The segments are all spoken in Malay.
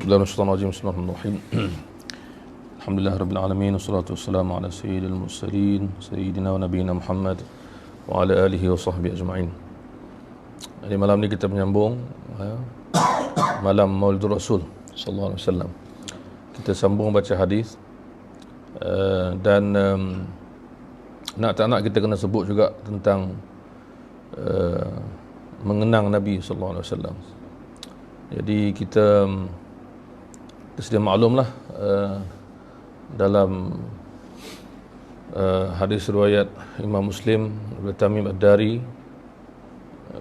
Bismillahirrahmanirrahim. Bismillahirrahmanirrahim. Alhamdulillah Rabbil Alamin. Wassalatu wassalamu ala sayyidil mursalin Sayyidina wa nabiyina Muhammad wa ala alihi wa sahbihi ajma'in. Jadi malam ni kita menyambung malam Maulidur Rasul sallallahu alaihi wasallam. Kita sambung baca hadis dan nak tak nak kita kena sebut juga tentang mengenang Nabi sallallahu alaihi wasallam. Jadi kita sedia maklumlah dalam hadis riwayat Imam Muslim dari Tamim Ad-Dari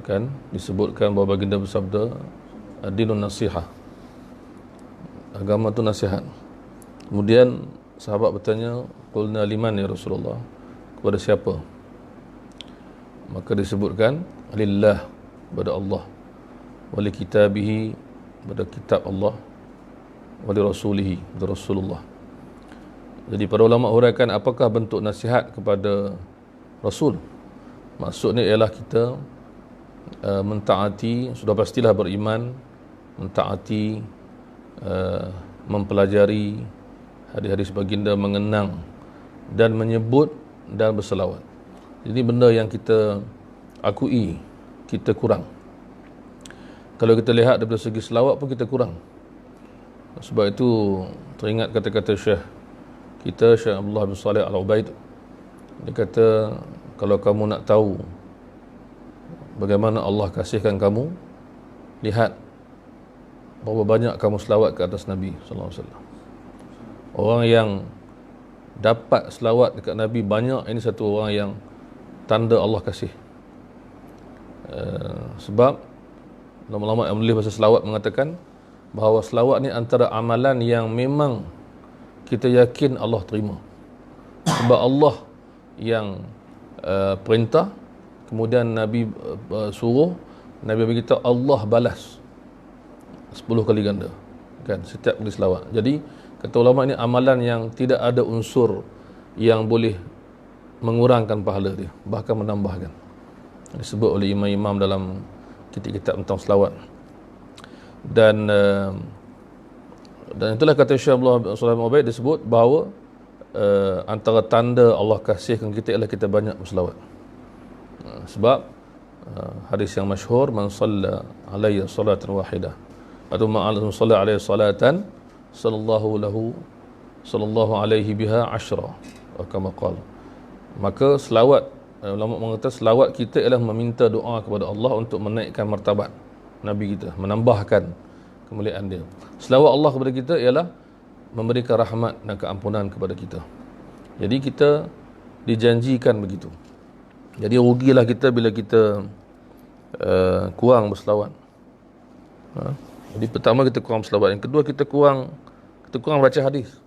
kan disebutkan bahawa baginda bersabda, ad-dinun nasihah, agama itu nasihat. Kemudian sahabat bertanya, qulna liman ya Rasulullah, kepada siapa? Maka disebutkan lillah, kepada Allah, wali kitabihi, pada kitab Allah, wali rasulihi, kepada Rasulullah. Jadi para ulama huraikan apakah bentuk nasihat kepada Rasul. Maksudnya ialah kita mentaati, sudah pastilah beriman, mentaati, mempelajari hadis-hadis baginda, mengenang dan menyebut dan berselawat. Jadi benda yang kita akui kita kurang. Kalau kita lihat daripada segi selawat pun kita kurang. Sebab itu teringat kata-kata Syekh kita, Syekh Abdullah bin Salih Al-Ubaid. Dia kata, kalau kamu nak tahu bagaimana Allah kasihkan kamu, lihat berapa banyak kamu selawat ke atas Nabi sallallahu alaihi wasallam. Orang yang dapat selawat dekat Nabi banyak, ini satu orang yang tanda Allah kasih. Sebab ulama-ulama yang menulis pasal selawat mengatakan bahawa selawat ni antara amalan yang memang kita yakin Allah terima. Sebab Allah yang perintah, kemudian Nabi suruh, Nabi beritahu, Allah balas 10 kali ganda kan setiap kali selawat. Jadi kata ulama ni amalan yang tidak ada unsur yang boleh mengurangkan pahala dia, bahkan menambahkan. Disebut oleh imam-imam dalam kitab-kitab tentang selawat. Dan itulah kata Syekh Abdullah bin Ubaid, disebut bahawa antara tanda Allah kasihkan kita ialah kita banyak berselawat. Sebab hadis yang masyhur, man shalla alayya salatan wahidah atau man shalla alayya salatan sallallahu alaihi biha asyra, atau kama qala. Maka selawat, ulama mengatakan selawat kita ialah meminta doa kepada Allah untuk menaikkan martabat Nabi kita, menambahkan kemuliaan dia. Selawat Allah kepada kita ialah memberikan rahmat dan keampunan kepada kita. Jadi kita dijanjikan begitu. Jadi rugilah kita bila kita kurang berselawat. Jadi pertama kita kurang berselawat, yang kedua kita kurang baca hadis.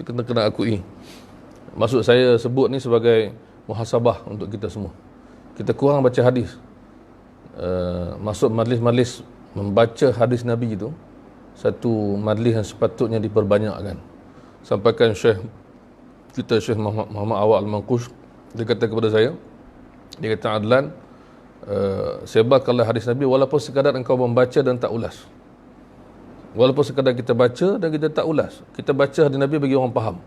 Kita kena akui. Maksud saya sebut ni sebagai muhasabah untuk kita semua. Kita kurang baca hadis. Masuk majlis-majlis membaca hadis Nabi itu satu majlis yang sepatutnya diperbanyakkan. Sampaikan Syekh kita, Syekh Muhammad Awad Al-Manqush, dia kata kepada saya, dia kata, Adlan, sebarkanlah hadis Nabi walaupun sekadar engkau membaca dan tak ulas. Walaupun sekadar kita baca dan kita tak ulas. Kita baca hadis Nabi bagi orang faham.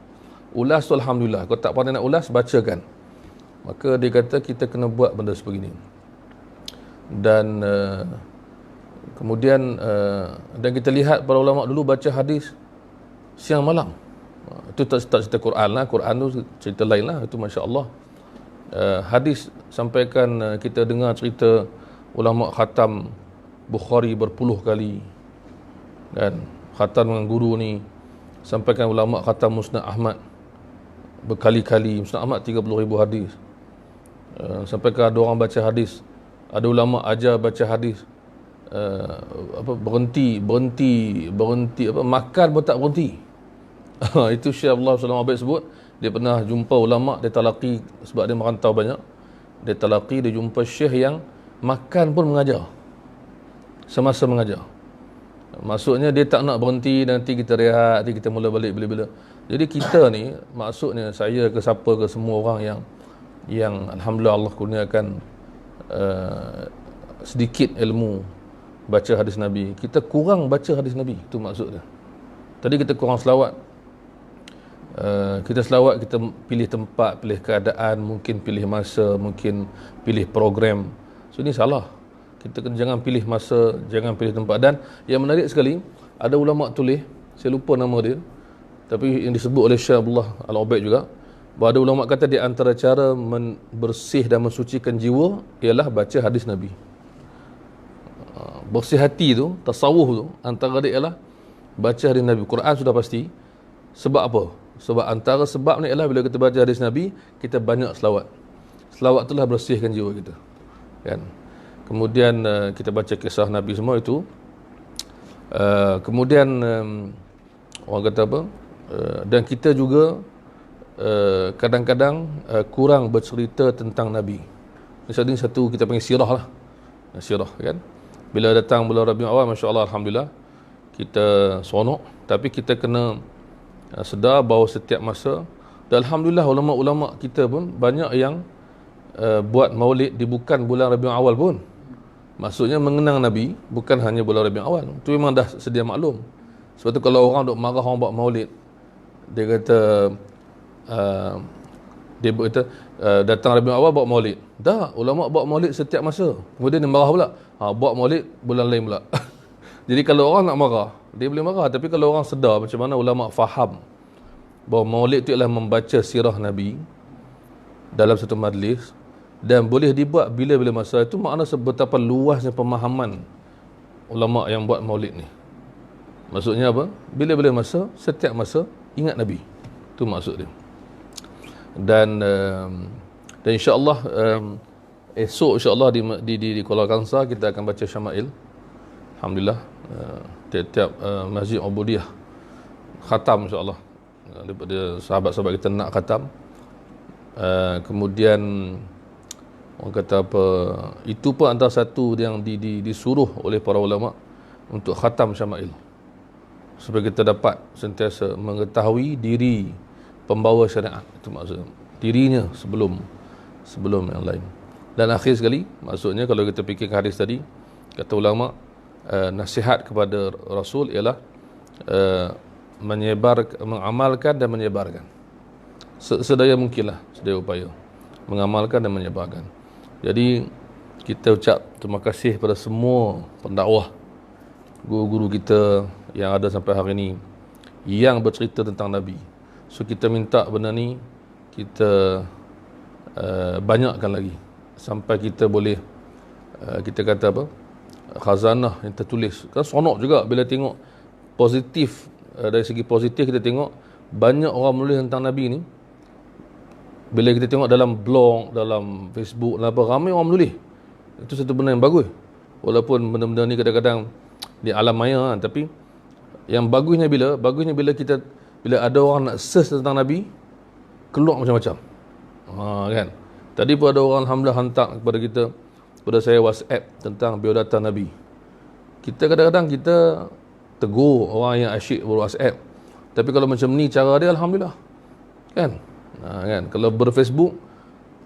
Ulas tu alhamdulillah. Kalau tak pandai nak ulas, bacakan. Maka dia kata kita kena buat benda sebegini. Dan kemudian dan kita lihat para ulama dulu baca hadis siang malam. Itu tak cerita Quran lah, Quran tu cerita lain lah, itu masya-Allah. Hadis sampaikan, kita dengar cerita ulama khatam Bukhari berpuluh kali, dan khatam dengan guru ni, sampaikan ulama khatam Musnad Ahmad berkali-kali, Musnad Ahmad 30,000 hadis. Sampaikan ada orang baca hadis, ada ulama ajar baca hadis, berhenti makan pun tak berhenti. Itu Syekh Abdullah bin Ubaid sebut, dia pernah jumpa ulama, dia talaqi sebab dia merantau banyak. Dia talaqi, dia jumpa syekh yang makan pun mengajar semasa mengajar. Maksudnya dia tak nak berhenti, nanti kita rehat, nanti kita mula balik bila-bila. Jadi kita ni, maksudnya saya ke siapa ke semua orang yang alhamdulillah Allah kurniakan sedikit ilmu baca hadis Nabi, kita kurang baca hadis Nabi. Itu maksud dia. Tadi kita kurang selawat. Kita selawat, kita pilih tempat, pilih keadaan, mungkin pilih masa, mungkin pilih program. So ini salah. Kita jangan pilih masa, jangan pilih tempat. Dan yang menarik sekali, ada ulama tulis, saya lupa nama dia, tapi yang disebut oleh Syekh Abdullah Al-Ubaid juga, bahawa ada ulama kata di antara cara bersih dan mensucikan jiwa ialah baca hadis Nabi. Bersih hati tu, tasawuf tu, antara dia ialah baca hadis Nabi. Quran sudah pasti. Sebab apa? Sebab antara sebab ni ialah bila kita baca hadis Nabi, kita banyak selawat. Selawat itulah bersihkan jiwa kita. Kan? Kemudian kita baca kisah Nabi semua itu. Kemudian orang kata apa? Dan kita juga kadang-kadang kurang bercerita tentang Nabi. Ini satu kita panggil sirah lah. Sirah kan. Bila datang bulan Rabiul Awal, masya-Allah, alhamdulillah, kita seronok. Tapi kita kena sedar bahawa setiap masa, dan alhamdulillah ulama-ulama kita pun banyak yang buat maulid di bukan bulan Rabiul Awal pun. Maksudnya mengenang Nabi bukan hanya bulan Rabiul Awal. Itu memang dah sedia maklum. Sebab tu kalau orang duk marah orang buat maulid, dia kata datang Rabiul Awal buat maulid. Dah, ulama buat maulid setiap masa. Kemudian dia marah pula. Buat maulid bulan lain pula. Jadi kalau orang nak marah, dia boleh marah. Tapi kalau orang sedar macam mana ulama faham bahawa maulid itu ialah membaca sirah Nabi dalam satu majlis, dan boleh dibuat bila-bila masa, itu makna betapa luasnya pemahaman ulama yang buat maulid ni. Maksudnya apa? Bila-bila masa, setiap masa ingat Nabi. Itu maksud dia. Dan insya-Allah esok insya-Allah di Kuala Kangsar kita akan baca Syama'il. Alhamdulillah, tiap-tiap Masjid Ubudiyah khatam insya-Allah. Daripada sahabat-sahabat kita nak khatam. Kemudian orang kata apa, itu pun antara satu yang disuruh oleh para ulama untuk khatam Syama'il, supaya kita dapat sentiasa mengetahui diri pembawa syariat. Itu maksudnya, dirinya sebelum yang lain. Dan akhir sekali, maksudnya kalau kita fikir hadis tadi, kata ulama, nasihat kepada Rasul ialah mengamalkan dan menyebarkan. Sedaya mungkinlah, sedaya upaya mengamalkan dan menyebarkan. Jadi kita ucap terima kasih kepada semua pendakwah, guru-guru kita yang ada sampai hari ini yang bercerita tentang Nabi. So kita minta benda ni kita banyakkan lagi sampai kita boleh kita kata apa, khazanah yang tertulis. Kan seronok juga bila tengok positif, dari segi positif kita tengok banyak orang menulis tentang Nabi ni. Bila kita tengok dalam blog, dalam Facebook, ramai orang menulis. Itu satu benda yang bagus. Walaupun benda-benda ni kadang-kadang di alam maya, tapi yang bagusnya bila ada orang nak search tentang Nabi, keluar macam-macam. Kan? Tadi pun ada orang alhamdulillah hantar kepada kita, kepada saya WhatsApp tentang biodata Nabi. Kita kadang-kadang kita tegur orang yang asyik ber-WhatsApp. Tapi kalau macam ni cara dia, alhamdulillah. Kan? Kan? Kalau ber-Facebook,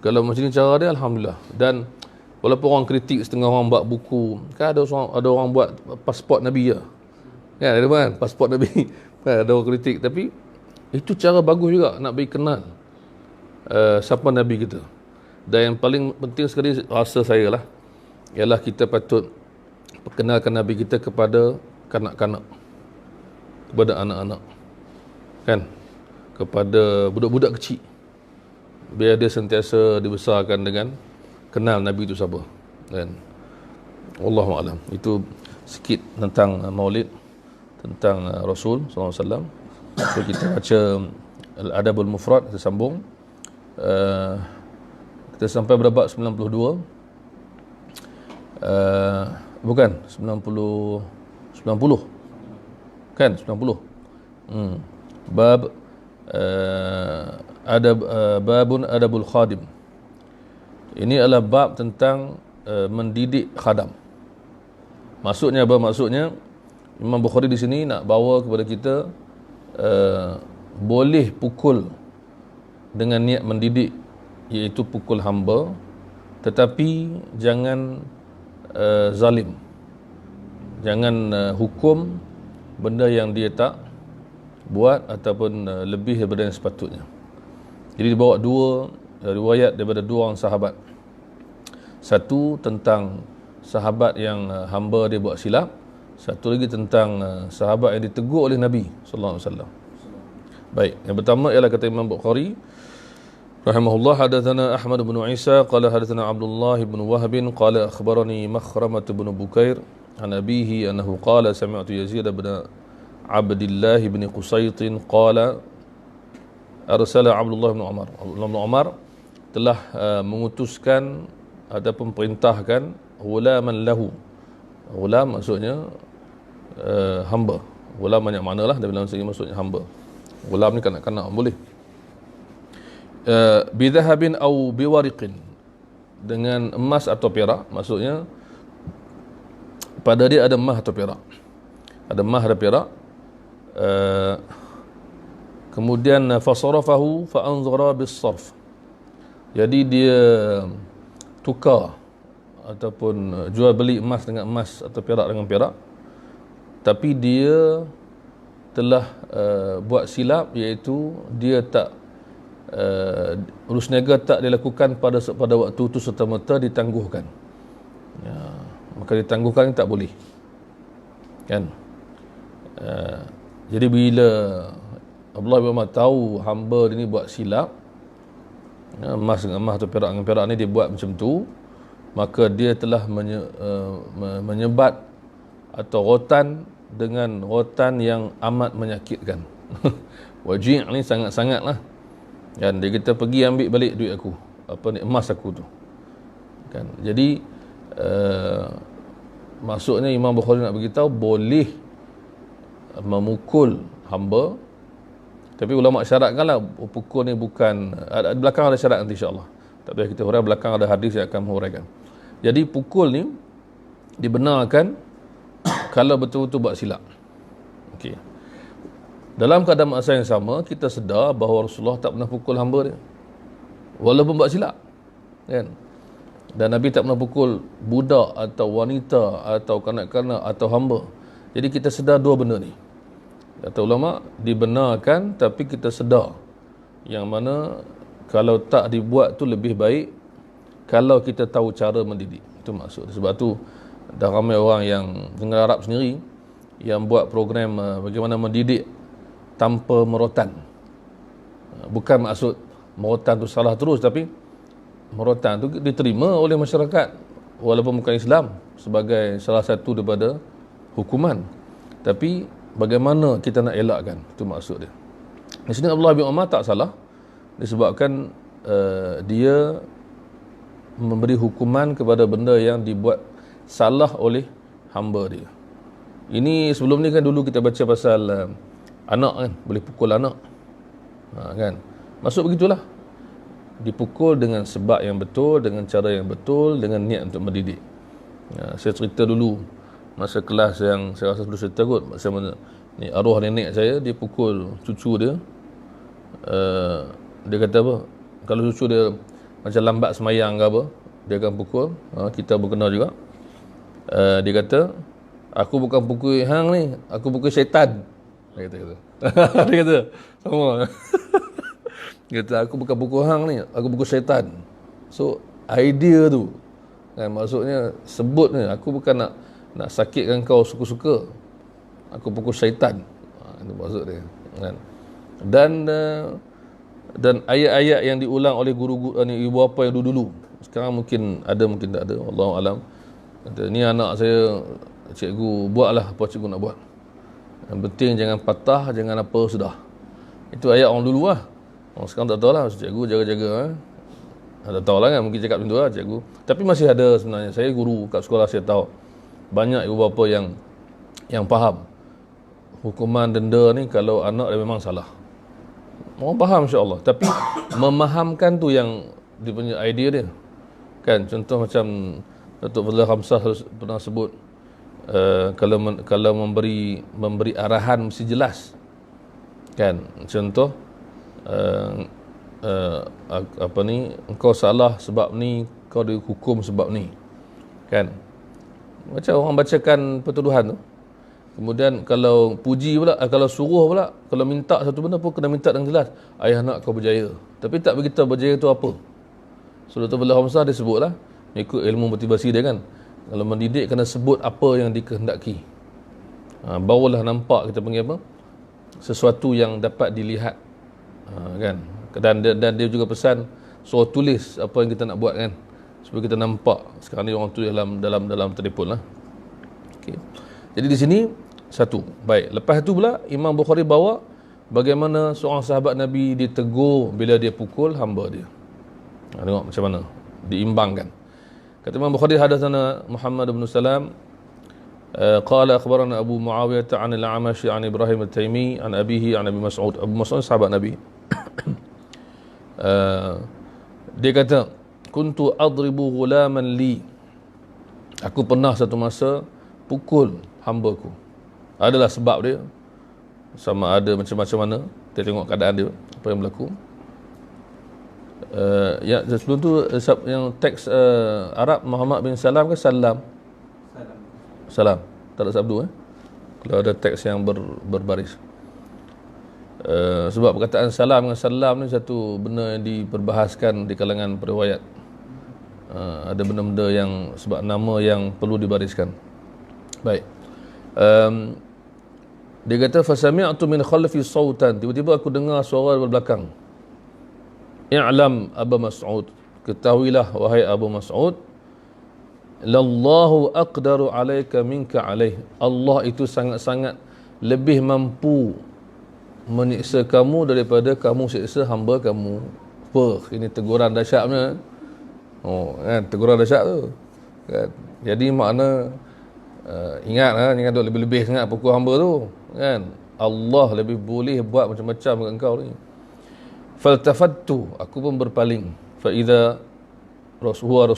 kalau macam ni cara dia, alhamdulillah. Dan walaupun orang kritik, setengah orang buat buku, kan ada orang buat pasport Nabi je. Kan? Ada kan? Pasport Nabi. Kan? Ada orang kritik. Tapi itu cara bagus juga nak bagi kenal siapa Nabi kita. Dan yang paling penting sekali rasa saya lah, ialah kita patut perkenalkan Nabi kita kepada kanak-kanak, kepada anak-anak, kan, kepada budak-budak kecil, biar dia sentiasa dibesarkan dengan kenal Nabi itu siapa. Dan wallahu a'lam. Itu sikit tentang maulid, tentang Rasul sallallahu alaihi wasallam. So kita baca Al-Adabul Mufrad, kita sambung. Kita sampai berapa? 92. Bukan 90 kan, 90. Bab babun adabul khadim. Ini adalah bab tentang mendidik khadam. Maksudnya apa? Maksudnya Imam Bukhari di sini nak bawa kepada kita boleh pukul dengan niat mendidik, iaitu pukul hamba, tetapi jangan zalim. jangan hukum benda yang dia tak buat ataupun lebih daripada yang sepatutnya. Jadi dibawa dua riwayat daripada dua orang sahabat. Satu tentang sahabat yang hamba dia buat silap, satu lagi tentang sahabat yang ditegur oleh Nabi sallallahu alaihi wasallam. Baik, yang pertama ialah kata Imam Bukhari rahimahullah, hadatsana Ahmad bin Isa qala hadatsana Abdullah bin Wahb qala akhbarani Makhramah bin Bukair an abihi annahu qala sami'tu Yazid bin Abdullah bin Qusayt qala arsala Abdullah bin Umar. Abdullah bin Umar telah mengutuskan ataupun perintahkan ghulaman lahu. Ghulam maksudnya hamba. Ghulam banyak maknalah, dalam segi maksudnya hamba. Ghulam ni kanak-kanak boleh. Bidhahabin au biwariqin, dengan emas atau perak, maksudnya pada dia ada emas atau perak. Ada emas ada perak. Kemudian fasarafahu fa anzara bis-sarf. Jadi dia tukar ataupun jual beli emas dengan emas atau perak dengan perak, tapi dia telah buat silap, iaitu dia tak urus niaga tak dilakukan pada waktu itu serta-merta, ditangguhkan. Ya, maka ditangguhkan tak boleh. Kan? Jadi bila Abdullah bin Umar tahu hamba dia ni buat silap, emas dengan emas atau perak dengan perak ni dia buat macam tu, maka dia telah menyebat atau rotan dengan rotan yang amat menyakitkan. Wajib ni sangat-sangat lah. Kan, dia kata pergi ambil balik duit aku, apa ni, emas aku tu. Kan, jadi maksudnya Imam Bukhari nak beritahu boleh memukul hamba, tapi ulama syaratkanlah pukul ni bukan, belakang ada syarat nanti insya-Allah. Tak payah kita huraikan, belakang ada hadis yang akan menghuraikan. Jadi pukul ni dibenarkan kalau betul-betul buat silap. Okey. Dalam keadaan masa yang sama, kita sedar bahawa Rasulullah tak pernah pukul hamba dia, walaupun buat silap. Kan? Dan Nabi tak pernah pukul budak atau wanita atau kanak-kanak atau hamba. Jadi kita sedar dua benda ni. Kata ulama, dibenarkan, tapi kita sedar yang mana kalau tak dibuat tu lebih baik kalau kita tahu cara mendidik. Itu maksud. Sebab tu dah ramai orang yang dengar Arab sendiri yang buat program bagaimana mendidik tanpa merotan. Bukan maksud merotan tu salah terus, tapi merotan tu diterima oleh masyarakat walaupun bukan Islam sebagai salah satu daripada hukuman. Tapi bagaimana kita nak elakkan, itu maksud dia. Di sini Abdullah bin Umar tak salah, disebabkan dia memberi hukuman kepada benda yang dibuat salah oleh hamba dia. Ini sebelum ni kan dulu kita baca pasal anak kan, boleh pukul anak. Kan? Maksud begitulah. Dipukul dengan sebab yang betul, dengan cara yang betul, dengan niat untuk mendidik. Saya cerita dulu masa kelas yang saya rasa perlu cerita kot, masa ni arwah nenek saya, dia pukul cucu dia. Dia kata apa, kalau cucu dia macam lambat semayang ke apa, dia akan pukul. Kita berkenal juga. Dia kata, aku bukan pukul hang ni, aku pukul syaitan. Dia kata. Dia kata sama. Dia kata, aku bukan pukul hang ni, aku pukul syaitan. So idea tu kan, maksudnya sebut ni, aku bukan nak sakitkan kau suka-suka, aku pukul syaitan. Itu maksud dia kan. Dan ayat-ayat yang diulang oleh guru-guru ni, ibu bapa yang dulu-dulu, sekarang mungkin ada, mungkin tak ada, wallahu alam. Kata, ni anak saya, cikgu buatlah apa cikgu nak buat, yang penting jangan patah, jangan apa, sudah. Itu ayat orang dulu lah. Orang sekarang tak tahu lah, cikgu jaga-jaga. Tak tahu lah kan, mungkin cakap macam tu lah cikgu. Tapi masih ada sebenarnya. Saya guru kat sekolah, saya tahu banyak ibu bapa yang faham hukuman denda ni kalau anak dia memang salah. Orang faham insya-Allah, tapi memahamkan tu yang dia punya idea dia. Kan, contoh macam Datuk Fadlil Khamsah pernah sebut, kalau memberi arahan mesti jelas. Kan, contoh apa ni, engkau salah sebab ni, kau dihukum sebab ni. Kan, Macam orang bacakan pertuduhan tu. Kemudian kalau puji pula, kalau suruh pula, kalau minta satu benda pun kena minta dengan jelas. Ayah nak kau berjaya. Tapi tak beritahu berjaya tu apa. So Dr. Abdullah Hamzah dia sebut lah, ikut ilmu motivasi dia kan. Kalau mendidik kena sebut apa yang dikehendaki. Barulah nampak kita panggil apa? Sesuatu yang dapat dilihat. Kan. Dan dia juga pesan suruh tulis apa yang kita nak buat kan. Supaya kita nampak. Sekarang ni orang tulis dalam telefon lah. Okay. Jadi di sini satu. Baik. Lepas tu pula Imam Bukhari bawa bagaimana seorang sahabat Nabi ditegur bila dia pukul hamba dia. Tengok macam mana diimbangkan. Kata Imam Bukhari, hadatsana Muhammad bin Salam qala akhbarana Abu Muawiyah an al-A'mash an Ibrahim al-Taymi an abihi an Abi Mas'ud. Abu Mas'ud sahabat Nabi. Dia kata, kuntu adribu ghulaman li. Aku pernah satu masa pukul hambaku. Adalah sebab dia. Sama ada macam-macam mana. Kita tengok keadaan dia, apa yang berlaku. Ya, sebelum tu yang teks Arab Muhammad bin Salam ke Salam? Salam. Tak ada sabdu kalau ada teks yang berbaris. Sebab perkataan salam dengan salam ni satu benda yang diperbahaskan di kalangan periwayat. Ada benda-benda yang sebab nama yang perlu dibariskan. Baik. Dia kata fasami'tu min khalfi sautan. Tiba-tiba aku dengar suara dari belakang. I'lam Abu Mas'ud. Ketahuilah wahai Abu Mas'ud, lallahu aqdaru alayka minka alaih. Allah itu sangat-sangat lebih mampu menyiksa kamu daripada kamu siksa hamba kamu. Ini teguran dahsyatnya. Kan, teguran dahsyat tu. Kan? Jadi makna ingat jangan duk lebih-lebih sangat pukul hamba tu. Kan? Allah lebih boleh buat macam-macam dengan engkau ni. Faltafattu, aku pun berpaling. Fa idza Rasulullah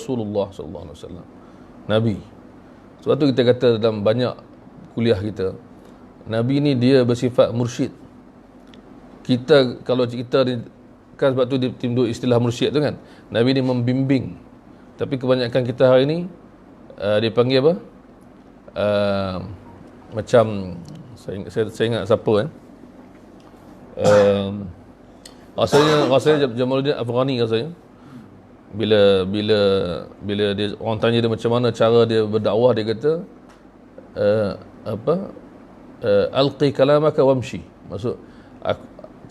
sallallahu alaihi wasallam. Nabi. Sebab tu kita kata dalam banyak kuliah kita, Nabi ni dia bersifat mursyid. Kita kalau kita ni kan, sebab tu dia timbul istilah mursyid tu kan. Nabi ni membimbing. Tapi kebanyakan kita hari ni dia panggil apa? Macam saya ingat siapa rasanya Jamaluddin Afghani rasanya. Bila dia orang tanya dia macam mana cara dia berdakwah, dia kata alqi kalamaka wamshi. Maksud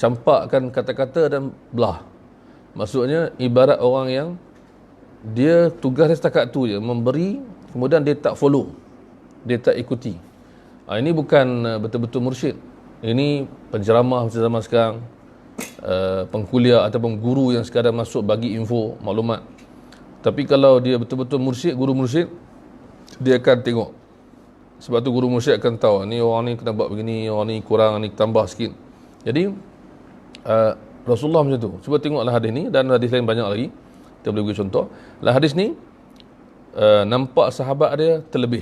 campakkan kata-kata dan belah. Maksudnya ibarat orang yang dia tugas dia setakat tu je, memberi, kemudian dia tak follow, dia tak ikuti. Ini bukan betul-betul mursyid. Ini penceramah macam zaman sekarang, pengkuliah ataupun guru yang sekadar masuk bagi info, maklumat. Tapi kalau dia betul-betul mursyid, guru mursyid, dia akan tengok. Sebab tu guru mursyid akan tahu ni orang ni kena buat begini, orang ni kurang, ni tambah sikit. Jadi Rasulullah macam tu. Cuba tengoklah hadis ni, dan hadis lain banyak lagi. Kita boleh beri contoh. Dalam hadis ni nampak sahabat dia terlebih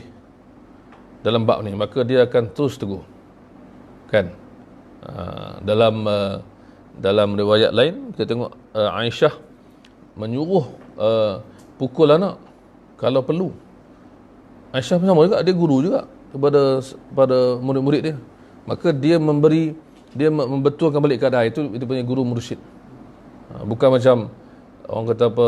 dalam bab ni, maka dia akan terus tegur. Kan? Dalam riwayat lain kita tengok Aisyah menyuruh pukul anak kalau perlu. Aisyah sama juga, dia guru juga kepada murid-murid dia. Maka dia membetulkan balik keadaan. Itu punya guru mursyid. Bukan macam orang kata apa,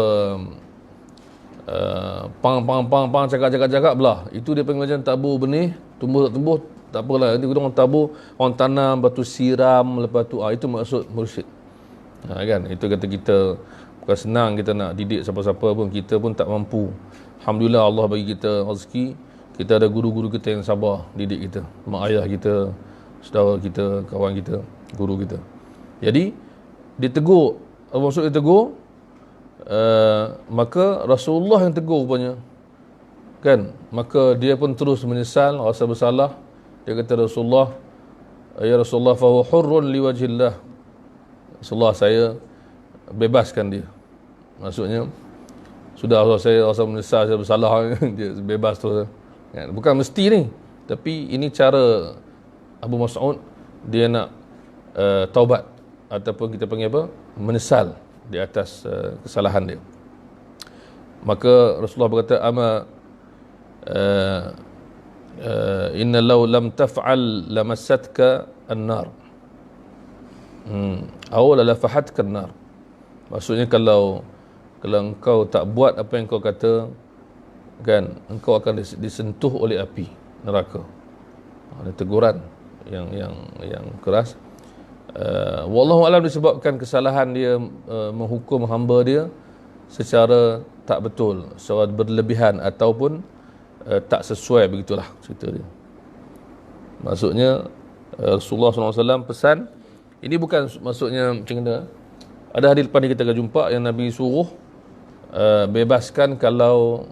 pang cakap belah. Itu dia panggil macam tabur benih, tumbuh tak tumbuh tak apalah. Nanti orang tabur, orang tanam, lepas tu siram, lepas tu itu maksud mursyid. Kan, itu kata kita bukan senang kita nak didik siapa-siapa pun, kita pun tak mampu. Alhamdulillah Allah bagi kita rezeki, kita ada guru-guru kita yang sabar didik kita, mak ayah kita, saudara kita, kawan kita, guru kita. Jadi ditegur, maksud ditegur, maka Rasulullah yang tegur rupanya. Kan? Maka dia pun terus menyesal, rasa bersalah. Dia kata Rasulullah, ya Rasulullah, fa huwa hurrun liwajhillah. Rasulullah, saya bebaskan dia. Maksudnya sudah saya rasa menyesal, saya bersalah, dia bebas terus. Kan? Bukan mesti ni, tapi ini cara Abu Mas'ud dia nak taubat, ataupun kita panggil apa, menyesal di atas kesalahan dia. Maka Rasulullah berkata, ama uh, inna law lam taf'al lamassatka an-nar, aw la lafahatka an-nar. Maksudnya kalau engkau tak buat apa yang kau kata, kan, engkau akan disentuh oleh api neraka. Ada teguran yang keras. Wallahu alam, disebabkan kesalahan dia menghukum hamba dia secara tak betul, secara berlebihan ataupun tak sesuai, begitulah cerita dia. Maksudnya Rasulullah SAW pesan, ini bukan maksudnya macam mana. Ada hadis depan ni kita akan jumpa yang Nabi suruh bebaskan kalau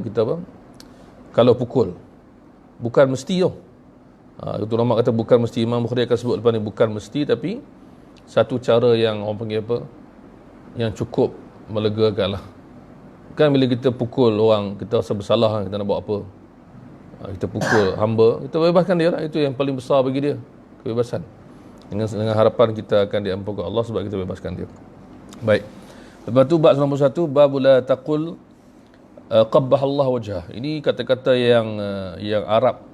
kita apa, kalau pukul, bukan mesti tau. Itu ulama kata bukan mesti. Imam Bukhari akan sebut lepas ni, bukan mesti, tapi satu cara yang orang panggil apa, yang cukup melegakan lah. Kan bila kita pukul orang, kita rasa bersalah, kita nak buat apa, kita pukul hamba, kita bebaskan dia lah. Itu yang paling besar bagi dia, kebebasan, dengan harapan kita akan diampunkan Allah sebab kita bebaskan dia. Baik. Lepas tu bab 91, bab la taqul qabbah Allah wajhah. Ini kata-kata yang Arab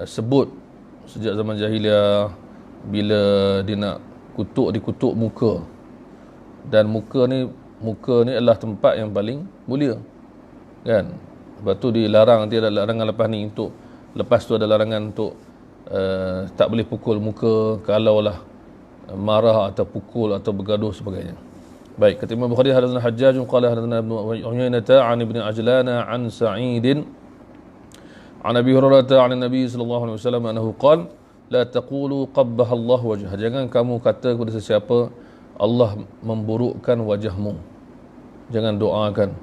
sebut sejak zaman jahiliah bila dia nak dikutuk muka. Dan muka ni adalah tempat yang paling mulia, kan. Lepas tu dilarang, nanti ada larangan lepas ni untuk, lepas tu ada larangan untuk tak boleh pukul muka kalaulah marah atau pukul atau bergaduh sebagainya. Baik, kata Imam Bukhari, hadatsana Hajjaj qala hadatsana Ibnu Uyainah an Ibn Ajlan an Sa'id an Abi Hurairah an Nabi sallallahu alaihi wasallam annahu qala la taqulu qabbaha Allah wajhah. Jangan kamu kata kepada sesiapa Allah memburukkan wajahmu. Jangan doakan.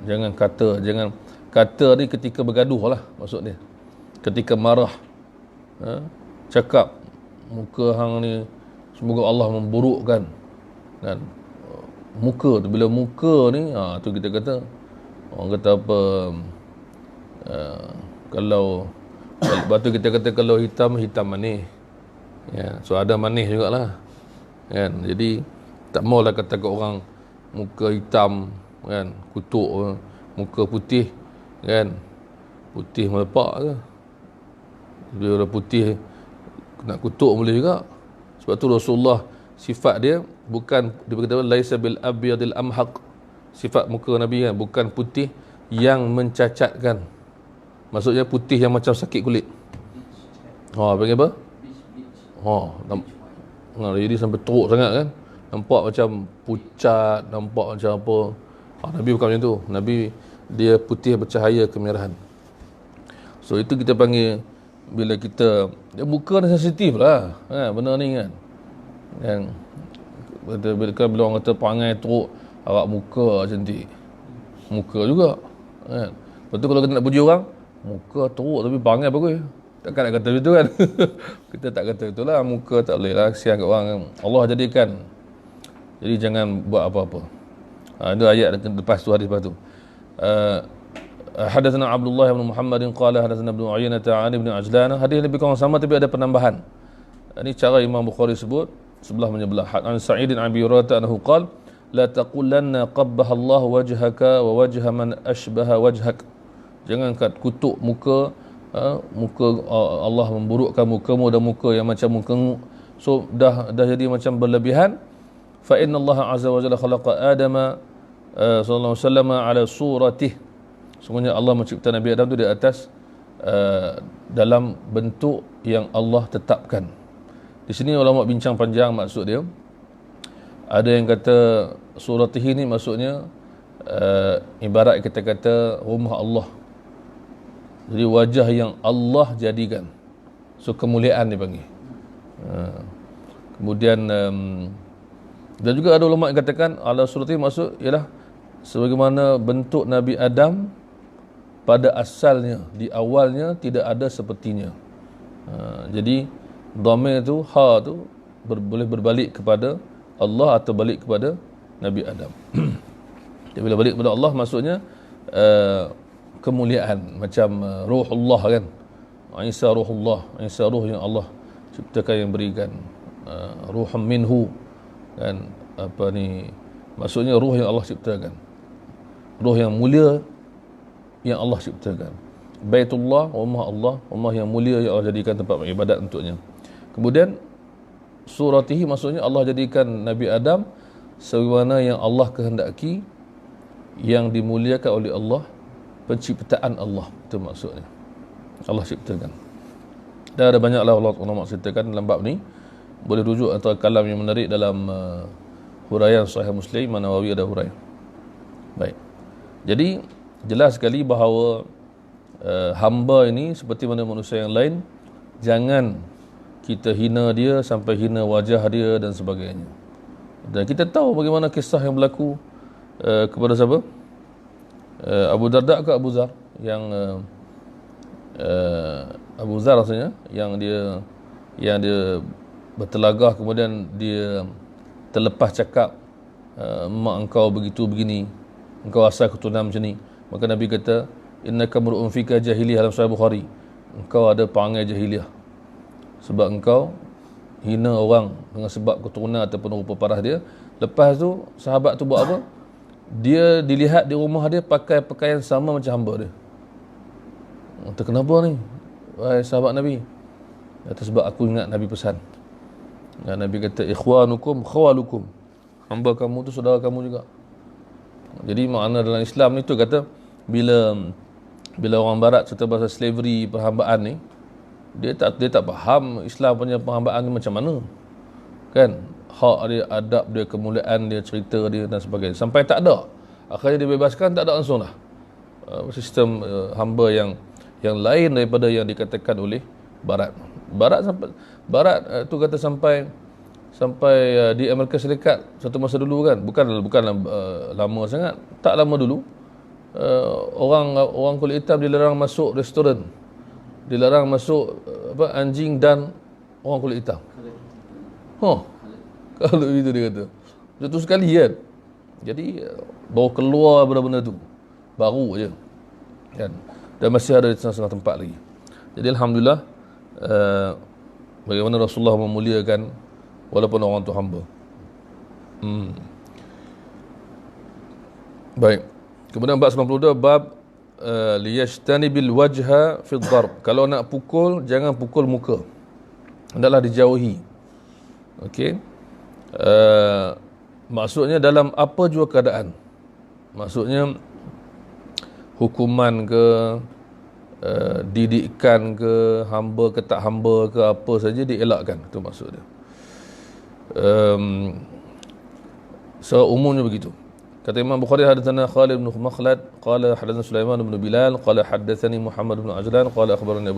Jangan kata ni ketika bergaduh lah maksud dia. Ketika marah, cakap muka hang ni semoga Allah memburukkan, kan. Muka tu, bila muka ni tu kita kata, orang kata apa, kalau lepas tu kita kata kalau hitam manis, ya, so ada manis jugalah, kan. Jadi tak maulah kata ke orang muka hitam, kan, kutuk, muka putih, kan, putih melepak ke, dia dah putih nak kutuk boleh juga. Sebab tu Rasulullah sifat dia bukan, dia berkata laisa bil abyadil amhaq. Sifat muka Nabi kan bukan putih yang mencacatkan. Maksudnya putih yang macam sakit kulit. Panggil apa? Jadi sampai teruk sangat kan. Nampak macam pucat, nampak macam apa. Nabi bukan macam tu. Nabi dia putih bercahaya kemerahan. So itu kita panggil, bila kita, muka ni sensitif lah, benda ni kan. Yang bila orang kata perangai teruk, awak muka cantik, muka juga, kan. Lepas tu kalau kita nak puji orang, muka teruk tapi perangai bagus, takkan nak kata begitu kan. Kita tak kata itulah, muka tak boleh lah, kesian kat orang kan. Allah jadikan. Jadi jangan buat apa-apa. Itu ayat lepas tu, hadis lepas tu. Hadatsana Abdullah bin Muhammad qala hadatsana Ibnu Uyainah an Ibn Ajlan. Hadis lebih kurang sama tapi ada penambahan. Ini cara Imam Bukhari sebut sebelah menyebelah. An Sa'id bin Abi Hurairah anhu qala la taqulanna qabbaha Allah wajhaka wa wajha man ashbaha wajhak. Jangan kutuk muka Allah memburukkan mukamu dan muka yang macam mukamu. So dah jadi macam berlebihan. Fa inna Allah azza wa jalla khalaqa Adama sallallahu alaihi wasallam ala suratih. Semuanya Allah mencipta Nabi Adam tu di atas dalam bentuk yang Allah tetapkan. Di sini ulama bincang panjang maksud dia. Ada yang kata suratih ini maksudnya ibarat kita kata rumah Allah. Jadi wajah yang Allah jadikan. So kemuliaan dipanggil. Kemudian dan juga ada ulama yang katakan ala suratih maksud ialah sebagaimana bentuk Nabi Adam pada asalnya, di awalnya tidak ada sepertinya. Jadi dhamir tu, ha tu boleh berbalik kepada Allah atau balik kepada Nabi Adam. Jadi bila balik kepada Allah maksudnya kemuliaan, macam ruhullah kan. Isa ruhullah, Isa ruh yang Allah ciptakan yang berikan. Ruhum minhu kan, apa ni maksudnya ruh yang Allah ciptakan. Ruh yang mulia yang Allah ciptakan. Baitullah, rumah Allah, rumah yang mulia yang Allah jadikan tempat ibadat untuknya. Kemudian suratihi, maksudnya Allah jadikan Nabi Adam sebagaimana yang Allah kehendaki, yang dimuliakan oleh Allah, penciptaan Allah, itu maksudnya Allah ciptakan. Dan ada banyaklah ulama ceritakan dalam bab ni. Boleh rujuk antara kalam yang menarik dalam huraian Sahih Muslim, Nawawi ada huraian. Baik. Jadi jelas sekali bahawa hamba ini seperti mana manusia yang lain, jangan kita hina dia sampai hina wajah dia dan sebagainya. Dan kita tahu bagaimana kisah yang berlaku kepada siapa? Abu Darda ke Abu Zar, yang Abu Zar rasanya, yang dia bertelagah, kemudian dia terlepas cakap, mak engkau begitu begini, engkau asal keturunan macam ni. Maka Nabi kata, innaka mur'un fika jahiliyah, dalam Sahih Bukhari, engkau ada perangai jahiliyah sebab engkau hina orang dengan sebab keturunan ataupun rupa parah dia. Lepas tu sahabat tu buat apa? Dia dilihat di rumah dia pakai pakaian sama macam hamba dia. Kata, kenapa ni wahai sahabat Nabi? Kata, sebab aku ingat Nabi pesan. Dan Nabi kata, ikhwanukum khawalukum, hamba kamu tu saudara kamu juga. Jadi makna dalam Islam ni tu kata, bila orang barat cerita pasal slavery, perhambaan ni, dia tak faham Islam punya perhambaan ni macam mana, kan? Hak dia, adab dia, kemuliaan dia, cerita dia dan sebagainya, sampai tak ada, akhirnya dibebaskan, tak ada langsung lah sistem hamba yang lain daripada yang dikatakan oleh barat tu kata sampai di Amerika Syarikat satu masa dulu, kan, bukan lama sangat, tak lama dulu, orang kulit hitam dilarang masuk restoran, dilarang masuk anjing dan orang kulit hitam. Kalau itu dia kata satu sekali, kan. Jadi baru keluar benda-benda tu, baru je, kan, dan masih ada di setengah tempat lagi. Jadi alhamdulillah, bagaimana Rasulullah memuliakan walaupun orang tu hamba. Baik. Kemudian bab 92, bab liyajtanibil wajha fi dharb. Kalau nak pukul, jangan pukul muka, hendaklah dijauhi. Okey. Maksudnya dalam apa jua keadaan. Maksudnya hukuman ke, didikan ke, hamba ke tak hamba ke, apa saja dielakkan, itu maksud dia. So umumnya begitu. Kata Imam Bukhari, hadatsana Khalid bin Makhlad qala hadatsana Sulaiman bin Bilal qala hadatsani Muhammad bin Ajlan qala akhbarani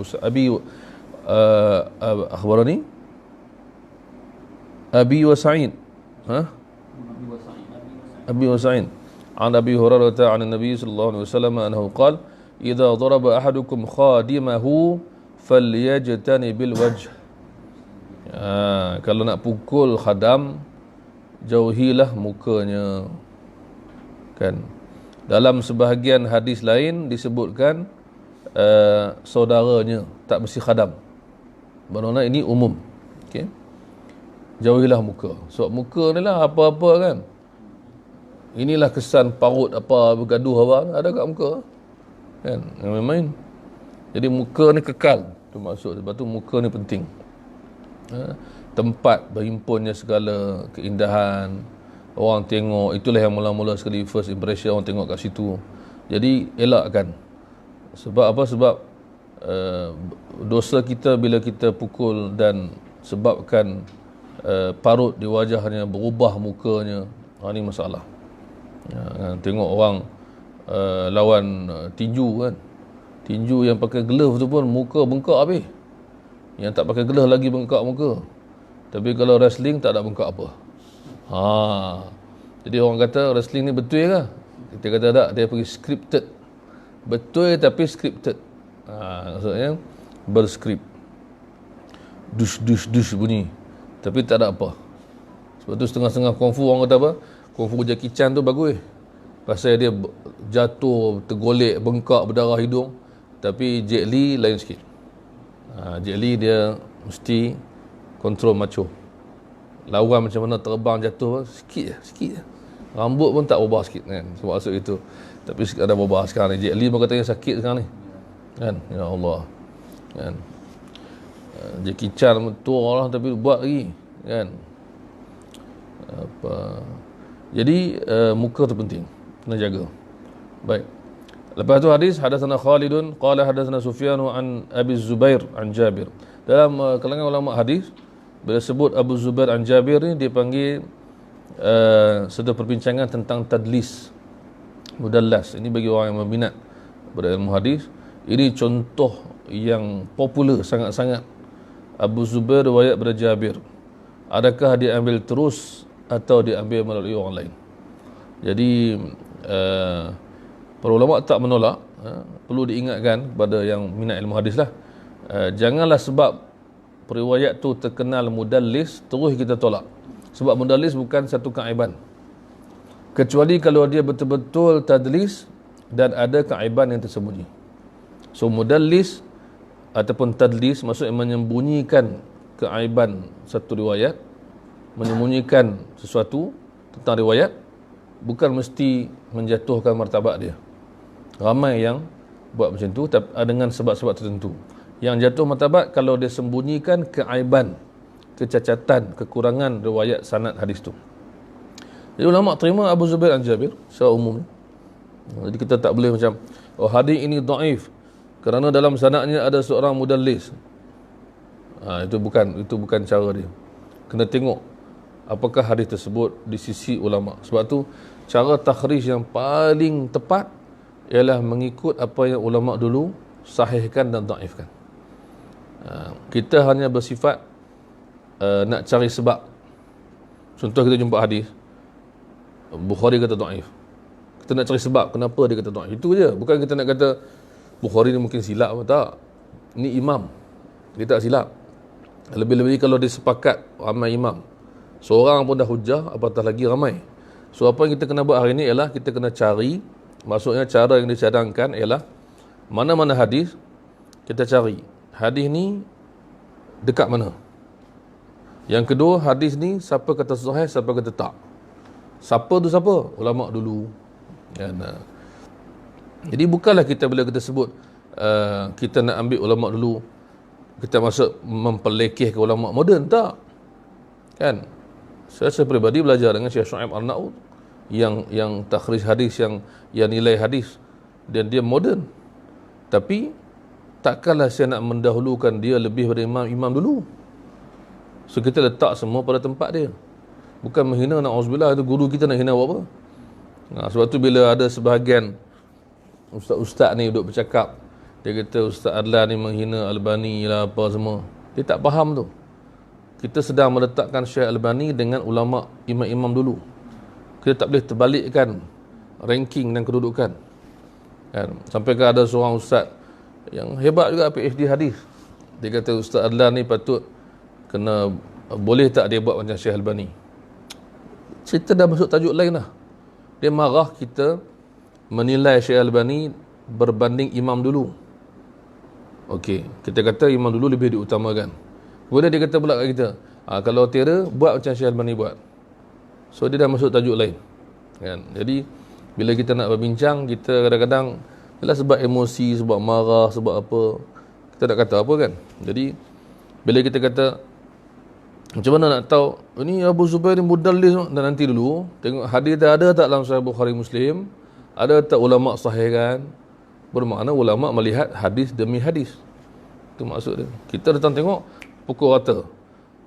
Abi wa Sa'id Abi wa Sa'id an Abi Hurairah an Nabi sallallahu alaihi wasallam annahu qala idza daraba ahadukum khadimahu falyajtanibil wajh. Kalau nak pukul khadam, jauhilah mukanya, kan. Dalam sebahagian hadis lain disebutkan saudaranya, tak mesti khadam. Bermakna ini umum. Okey. Jauhilah muka. Sebab muka ni lah apa-apa, kan. Inilah kesan parut apa, bergaduh apa ada kat muka, kan. Yang main-main. Jadi muka ni kekal, tu maksud. Sebab tu muka ni penting. Tempat berhimpunnya segala keindahan, orang tengok, itulah yang mula-mula sekali first impression, orang tengok kat situ. Jadi elakkan. Sebab apa? Sebab dosa kita bila kita pukul dan sebabkan parut di wajahnya, berubah mukanya, ini masalah. Tengok orang lawan tinju, kan, tinju yang pakai glove tu pun muka bengkak habis, yang tak pakai glove lagi bengkak muka. Tapi kalau wrestling tak ada bengkak apa. Jadi orang kata wrestling ni betul ke? Kita kata tak, dia pergi scripted. Betul tapi scripted. Maksudnya berskrip, dush bunyi, tapi tak ada apa. Sebab tu setengah-setengah kungfu orang kata apa, kungfu Jackie Chan tu bagus, pasal dia jatuh, tergolek, bengkak, berdarah hidung. Tapi Jet Li lain sikit. Jet Li dia mesti kontrol macho, lawan macam mana terbang jatuh sikit je. Rambut pun tak berubah sikit kan. Sebab maksud itu. Tapi ada berubah sekarang ni. J. Ali pun katanya sakit sekarang ni. Kan? Ya Allah. Kan? Jackie Chan tua lah tapi buat lagi. Kan? Jadi muka tu penting. Kena jaga. Baik. Lepas tu hadis hadatsana Khalidun qala hadatsana Sufyan an Abi Zubair an Jabir. Dalam kalangan ulama hadis bila sebut Abu Zubair an Jabir ni dia panggil satu perbincangan tentang tadlis, mudallas. Ini bagi orang yang berminat pada ilmu hadis, ini contoh yang popular sangat-sangat. Abu Zubair riwayat pada Jabir, adakah dia ambil terus atau dia ambil melalui orang lain? Jadi para ulama tak menolak, perlu diingatkan kepada yang minat ilmu hadis lah, janganlah sebab periwayat tu terkenal mudallis terus kita tolak. Sebab mudallis bukan satu keaiban, kecuali kalau dia betul-betul tadlis dan ada keaiban yang tersembunyi. So mudallis ataupun tadlis maksudnya menyembunyikan keaiban satu riwayat, menyembunyikan sesuatu tentang riwayat, bukan mesti menjatuhkan martabat dia. Ramai yang buat macam tu dengan sebab-sebab tertentu. Yang jatuh martabat kalau dia sembunyikan keaiban, kecacatan, kekurangan riwayat sanad hadis tu. Jadi ulama terima Abu Zubair an Jabir secara umum. Jadi kita tak boleh macam hadis ini dhaif kerana dalam sanadnya ada seorang mudallis. Itu bukan cara dia. Kena tengok apakah hadis tersebut di sisi ulama. Sebab tu cara takhrij yang paling tepat ialah mengikut apa yang ulama dulu sahihkan dan dhaifkan. Kita hanya bersifat nak cari sebab. Contoh kita jumpa hadis Bukhari kata dhaif, kita nak cari sebab kenapa dia kata dhaif. Itu je. Bukan kita nak kata Bukhari ni mungkin silap atau tak. Ni imam, dia tak silap. Lebih-lebih kalau dia sepakat ramai imam, seorang pun dah hujah, apatah lagi ramai. So apa yang kita kena buat hari ni ialah kita kena cari, maksudnya cara yang dicadangkan ialah mana-mana hadis kita cari hadis ni dekat mana. Yang kedua, hadis ni siapa kata sahih, siapa kata tak. Siapa tu siapa? Ulama dulu. Jadi bukanlah kita bila kita sebut kita nak ambil ulama dulu, kita masuk mempelekehkan ulama moden, tak. Kan? Saya peribadi belajar dengan Syekh Shu'aib Arnaud yang takhrij hadis, yang nilai hadis, dan dia moden. Tapi takkanlah saya nak mendahulukan dia lebih daripada imam dulu. So kita letak semua pada tempat dia. Bukan menghina, na'udzubillah, itu guru kita nak hina buat apa? Sebab tu bila ada sebahagian ustaz-ustaz ni duduk bercakap, dia kata Ustaz Adlan ni menghina Albani lah apa semua, dia tak faham tu. Kita sedang meletakkan Syekh Albani dengan ulama imam-imam dulu. Kita tak boleh terbalikkan ranking dan kedudukan. Kan? Sampai ke ada seorang ustaz yang hebat juga, PhD hadis, dia kata Ustaz Adlan ni patut kena, boleh tak dia buat macam Syekh Albani. Cerita dah masuk tajuk lain lah. Dia marah kita menilai Syekh Albani berbanding imam dulu. Okey, kita kata imam dulu lebih diutamakan. Kemudian dia kata pula kat kita, kalau tiada, buat macam Syekh Albani buat. So dia dah masuk tajuk lain. Kan? Jadi bila kita nak berbincang, kita kadang-kadang ialah sebab emosi, sebab marah, sebab apa, kita nak kata apa kan. Jadi bila kita kata macam mana nak tahu ini Abu Zubair ni mudallis, dan nanti dulu tengok hadis dah ada tak dalam Sahih Bukhari Muslim, ada tak ulama sahihkan. Bermakna ulama melihat hadis demi hadis. Itu maksud dia. Kita datang tengok pukul rata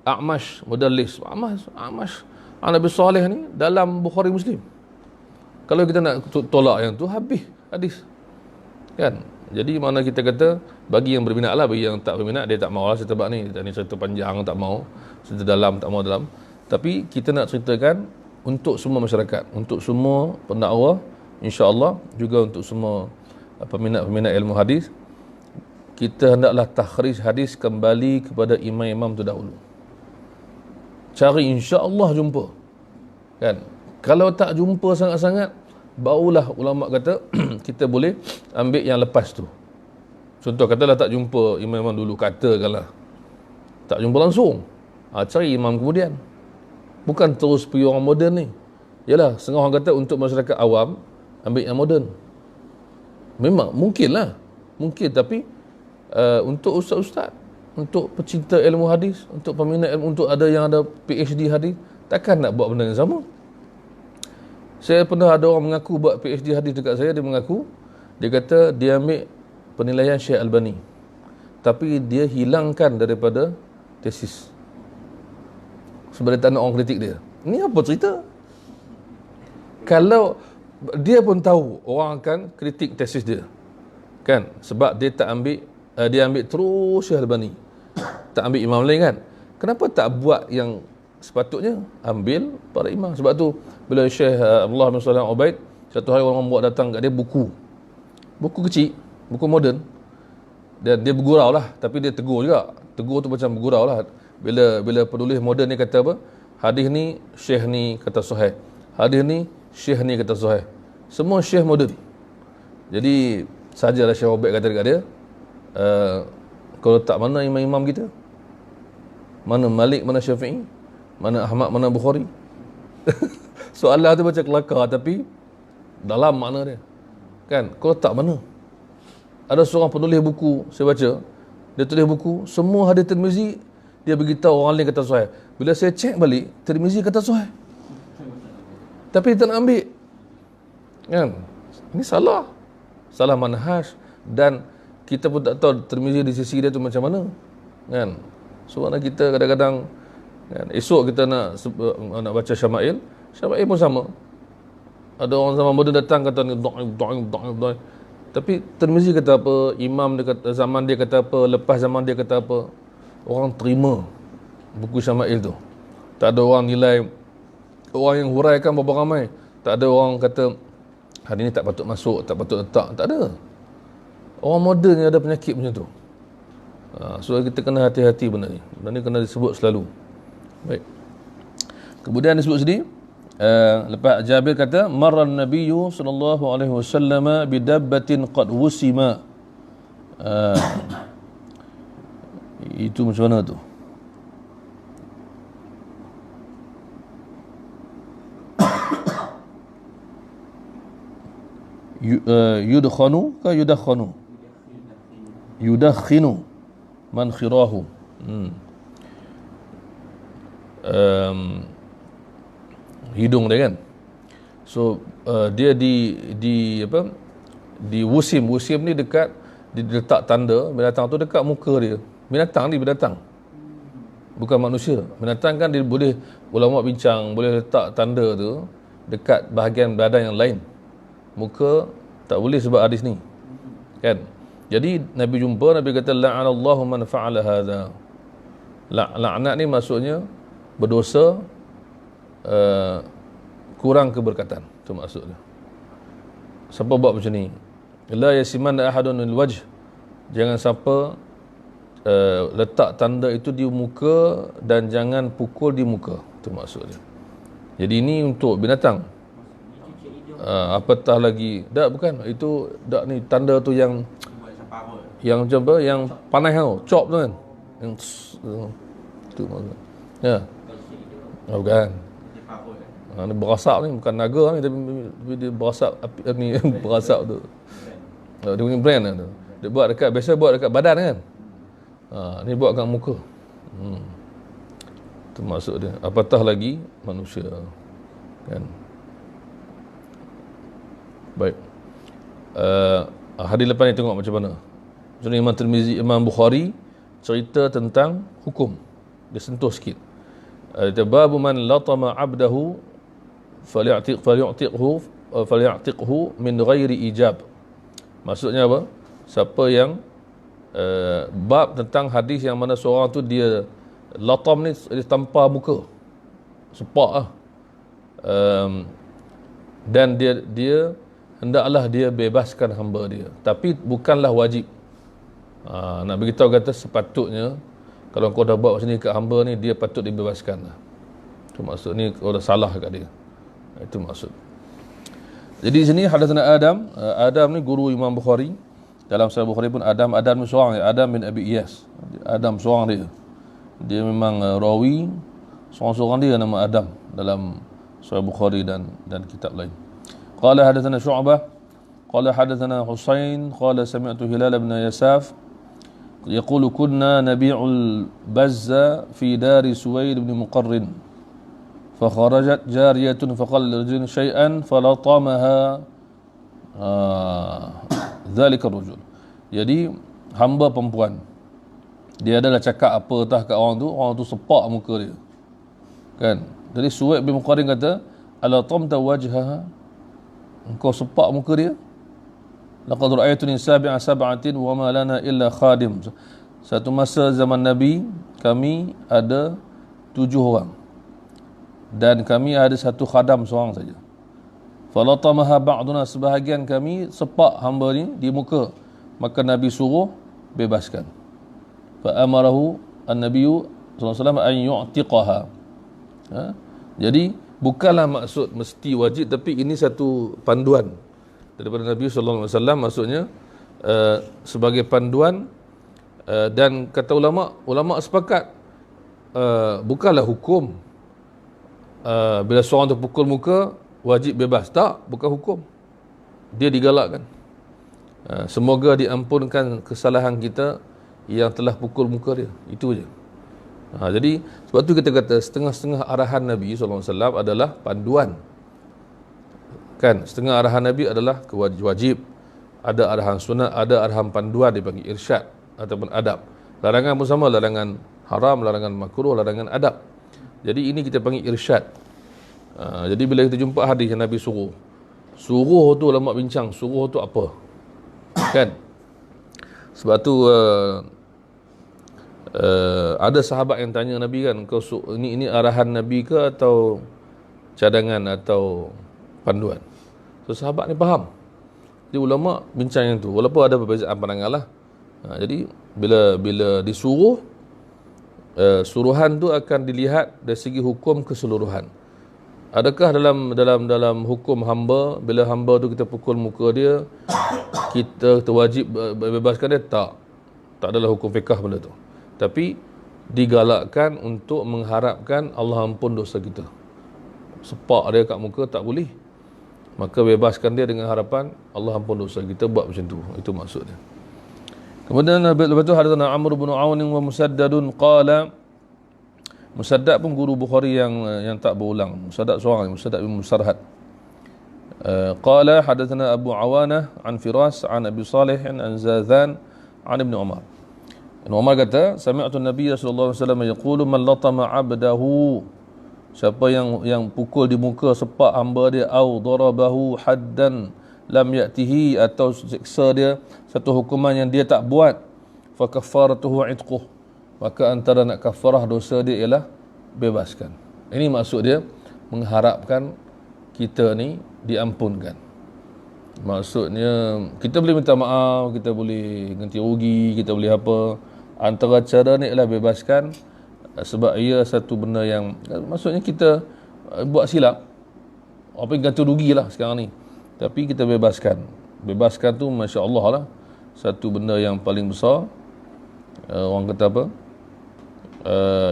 A'mash mudallis, A'mash Nabi Saleh ni dalam Bukhari Muslim. Kalau kita nak tolak yang tu, habis hadis. Kan? Jadi mana kita kata, bagi yang berminat lah, bagi yang tak berminat, dia tak mahu lah cerita bab ni. Ni cerita panjang, tak mahu. Cerita dalam, tak mahu dalam. Tapi kita nak ceritakan untuk semua masyarakat, untuk semua pendakwah, insya-Allah, juga untuk semua peminat-peminat ilmu hadis. Kita hendaklah takhrij hadis kembali kepada imam-imam tu dahulu. Cari, insya-Allah jumpa. Kan? Kalau tak jumpa sangat-sangat, barulah ulama kata kita boleh ambil yang lepas tu. Contoh katalah tak jumpa imam-imam dulu, katakanlah tak jumpa langsung, cari imam kemudian. Bukan terus pergi orang moden ni. Yalah, setengah orang kata untuk masyarakat awam ambil yang moden. Memang mungkin tapi untuk ustaz-ustaz, untuk pecinta ilmu hadis, untuk peminat ilmu, untuk ada yang ada PhD hadis, takkan nak buat benda yang sama. Saya pernah ada orang mengaku buat PhD hadis dekat saya, dia mengaku, dia kata dia ambil penilaian Syekh Albani, tapi dia hilangkan daripada tesis sebab dia tak nak orang kritik dia. Ini apa cerita? Kalau dia pun tahu orang akan kritik tesis dia, kan? Sebab dia tak ambil, dia ambil terus Syekh Albani, tak ambil imam lain, kan? Kenapa tak buat yang sepatutnya? Ambil para imam. Sebab tu bila Syekh Abdullah bin Salam Ubaid, satu hari orang buat datang kat dia buku kecil, buku moden, dan dia bergurau lah, tapi dia tegur juga. Tegur tu macam bergurau lah. Bila penulis moden ni kata apa, hadis ni Syekh ni kata sahih, hadis ni Syekh ni kata sahih, semua Syekh moden. Jadi sajalah Syekh Ubaid kata dekat dia, kalau tak mana imam-imam kita, mana Malik, mana Syafi'i, mana Ahmad, mana Bukhari. Soalan tu macam kelakar, tapi dalam makna dia, kan? Kalau tak mana? Ada seorang penulis buku, saya baca, dia tulis buku, semua hadis Tirmizi, dia beritahu orang lain kata sahih. Bila saya cek balik, Tirmizi kata sahih, tapi dia tak nak ambil, kan? Ini salah manhaj, dan kita pun tak tahu Tirmizi di sisi dia tu macam mana, kan? Sebab kita kadang-kadang, kan, esok kita nak baca Syama'il pun sama. Ada orang zaman moden datang kata ni dhaif. Tapi Tirmizi kata apa, imam dia kata, zaman dia kata apa, lepas zaman dia kata apa, orang terima buku Syama'il tu. Tak ada orang nilai, orang yang huraikan berapa ramai. Tak ada orang kata hari ni tak patut masuk, tak patut letak. Tak ada. Orang moden yang ada penyakit macam tu. So kita kena hati-hati benda ni. Benda ni kena disebut selalu. Baik. Kemudian disebut sini, lepas Jabir kata, marran nabiyyu sallallahu alaihi wasallam bidabbatin qad wusima. Itu macam mana tu? Yudkhanu ke yudakhanu? Yudakhinu man khirahu. Hidung dia, kan? So dia di apa, di wusim ni dekat, diletak tanda binatang tu dekat muka dia. Binatang ni binatang, bukan manusia. Binatang kan dia boleh, ulama bincang, boleh letak tanda tu dekat bahagian badan yang lain. Muka tak boleh sebab hadis ni, kan? Jadi Nabi jumpa, Nabi kata la'anallahu man fa'ala hadha. Laknat ni maksudnya berdosa, kurang keberkatan, tu maksudnya. Siapa buat macam ni? La yasiman ahadun al-wajh. Jangan siapa letak tanda itu di muka, dan jangan pukul di muka, tu maksudnya. Jadi ini untuk binatang. Apatah lagi, tak, bukan itu, tak, ni tanda tu yang macam apa, yang panas tu, chop tu, kan, yang tu maksudnya. Ya. Bukan. Ni berasap ni, bukan naga ni, tapi dia berasap api ni, berasap tu. Dia punya brand tu. Dia buat dekat, biasa buat dekat badan, kan. Ni buat kat muka. Itu maksud dia. Apatah lagi manusia, kan. Baik. Hadis lepas ni tengok macam mana. Macam ni Imam Tirmizi, Imam Bukhari cerita tentang hukum. Dia sentuh sikit. Babu man latama abdahu falyatiqhu min ghairi ijab. Maksudnya apa? Siapa yang bab tentang hadis yang mana seorang tu dia latam ni, dia tampar muka, sepak lah, dan dia hendaklah dia bebaskan hamba dia, tapi bukanlah wajib. Nak beritahu kata sepatutnya kalau kau dah buat macam ni kat hamba ni, dia patut dibebaskan lah. Itu maksud ni, kau dah salah kat dia. Itu maksud. Jadi di sini hadatsana Adam ni guru Imam Bukhari. Dalam Sahih Bukhari pun Adam ni seorang, Adam bin Abi Iyas. Adam seorang dia. Dia memang rawi, seorang-seorang dia nama Adam dalam Sahih Bukhari dan kitab lain. Qala hadatsana Syu'bah qala hadatsana Husain qala sami'tu Hilal bin Yasaf yaqulu kunna nabi'ul bazza fi dari Suwaid bin Muqarrin fa kharajat jariyatun faqala lirajulin shay'an falatamaha dzalika rajul. Jadi hamba perempuan, dia adalah cakap apa entah kat orang tu sepak muka dia, kan. Jadi Suwaid bin Muqarrin kata, ala tamta wajhaha, engkau sepak muka dia. Laqad ra'aytuni sab'atin wa ma lana illa khadim. Satu masa zaman Nabi, kami ada 7 orang dan kami ada satu khadam seorang saja. Falatamaha ba'duna, sebahagian kami sepak hamba ni di muka, maka Nabi suruh bebaskan. Fa amarahu an-nabiyyu sallallahu alaihi wasallam an yu'tiqaha. Jadi bukanlah maksud mesti wajib, tapi ini satu panduan daripada Nabi sallallahu alaihi wasallam, maksudnya sebagai panduan, dan kata ulama sepakat bukanlah hukum bila seorang terpukul muka wajib bebas, tak, bukan hukum, dia digalakkan. Semoga diampunkan kesalahan kita yang telah pukul muka dia, itu je. Jadi sebab tu kita kata setengah-setengah arahan Nabi SAW adalah panduan, kan. Setengah arahan Nabi adalah wajib, ada arahan sunat, ada arahan panduan dipanggil irsyad ataupun adab. Larangan pun sama, larangan haram, larangan makruh, larangan adab. Jadi ini kita panggil irsyad. Jadi bila kita jumpa hadis yang Nabi suruh tu ulama bincang, suruh tu apa, kan. Sebab tu ada sahabat yang tanya Nabi, kan, kau ini arahan Nabi ke atau cadangan atau panduan? So sahabat ni faham. Jadi ulama bincang yang tu, walaupun ada perbezaan pandangan lah. Jadi bila disuruh, suruhan tu akan dilihat dari segi hukum keseluruhan. Adakah dalam hukum hamba, bila hamba tu kita pukul muka dia, kita wajib bebaskan dia? Tak adalah hukum fiqah benda tu. Tapi digalakkan untuk mengharapkan Allah ampun dosa kita. Sepak dia kat muka tak boleh, maka bebaskan dia dengan harapan Allah ampun dosa kita, buat macam tu. Itu maksud dia. Kemudian lepas tu hadatsana Amr bin Aun wa Musaddadun qala, Musaddad pun guru Bukhari yang tak berulang. Musaddad seorang, Musaddad bin Musarhad. Qala hadatsana Abu Awanah an Firas an Abi Salih an Zazan an Ibn Umar. Ibn Umar kata, sami'tu Nabi sallallahu alaihi wasallam yaqulu man latama 'abdahu, siapa yang pukul di muka, sepak hamba dia, au darabahu haddan lam ya'tihi, atau siksa dia satu hukuman yang dia tak buat, fa kafaratuhu 'itquh, maka antara nak kafarah dosa dia ialah bebaskan. Ini maksud dia mengharapkan kita ni diampunkan. Maksudnya kita boleh minta maaf, kita boleh ganti rugi, kita boleh apa. Antara cara ni ialah bebaskan, sebab ia satu benda yang, maksudnya kita buat silap, apa yang ganti rugi lah sekarang ni, tapi kita bebaskan tu Masya Allah lah, satu benda yang paling besar. Orang kata apa,